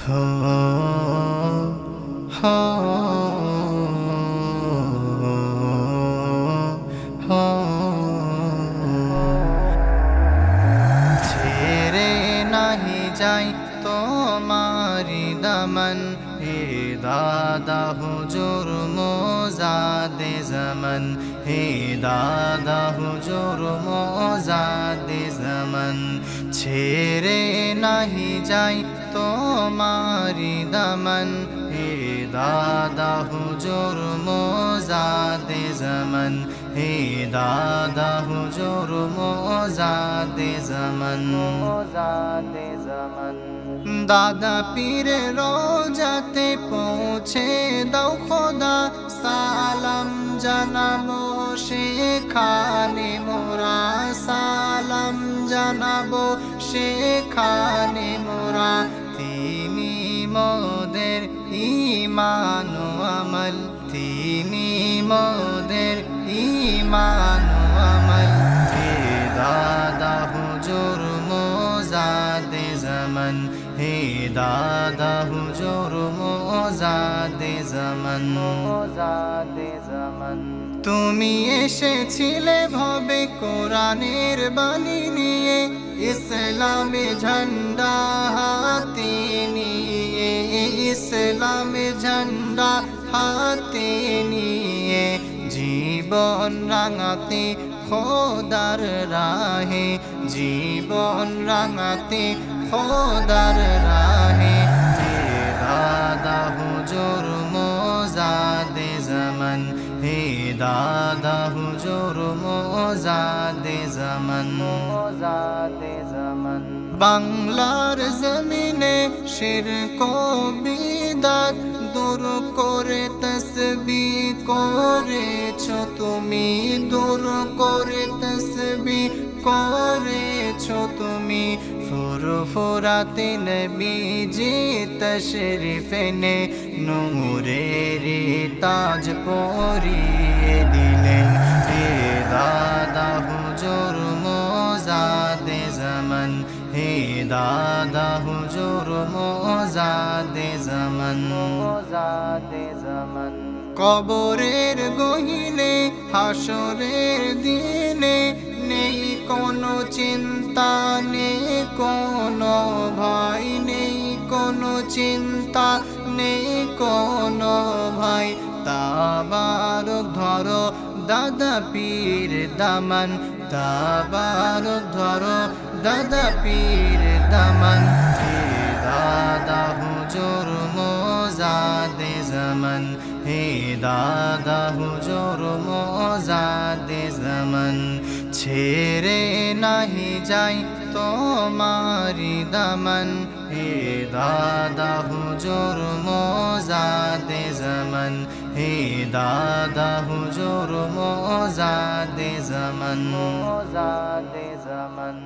हो हो हो ছেড়ে নাহি যাই তোমারি দামন হে দাদা হুজুর মোজাদে জামান হে দাদা হুজুর মোজাদে জামান ছেড়ে নাহি যাই তোমারি দামন হে দাদা হুজুর মোজাদে জামান হে দাদা হুজুর মোজাদে জামান মোজাদে জামান দাদা পীরে রোজাতে পৌঁছে দাও খোদা সালাম জানাবো সেখানে মোরা সালাম জানাবো সেখানে মোরা তিনি মোদের ঈমান ও আমল তিনি মোদের ঈমান ও আমল হে দাদা হুজুর মোজাদে জামান হে দাদা হুজুর মোজাদে জামান মোজাদে জামান তুমি এসেছিলে ভবে কোরআনের বাণী নিয়ে ইসলামে ঝান্ডা হাতে নিয়ে ইসলামে ঝান্ডা হাতে নিয়ে জীবন রাঙাতে খোদার রাহে জীবন রাঙাতে খোদার রাহে হে দাদা হুজুর মোজাদে জামান হে দাদা হুজুর মোজাদে জামান মোজাদে জামান বাংলার জমিনে শিরক ও বিদআত দূর করে তাসবিহ করেছো তুমি দূর করে তাসবিহ করেছো তুমি ফুরফুরাতে নবীজি তশরিফ এনে নূরের তাজ পরিয়ে দিলেন হে দাদা হুজুর মোজাদে জামান হে দাদা হুজুর মোজাদে জামান মোজাদে জামান কবরের গহীনে হাসরের দিনে নেই কোনো চিন্তা নেই কোনো ভয় নেই কোনো চিন্তা নেই কোনো ভয় তাবারক ধরো দাদা পীর দামান তাবারক ধরো দাদা পীর দামান হে দাদা হুজুর মোজাদে জামান হে দাদা হুজুর মোজাদে জামান ছেড়ে নাহি যাই তোমারি দামন হে দাদা হুজুর মোজাদে জামান হে দাদা হুজুর মোজাদে জামান মোজাদে জামান।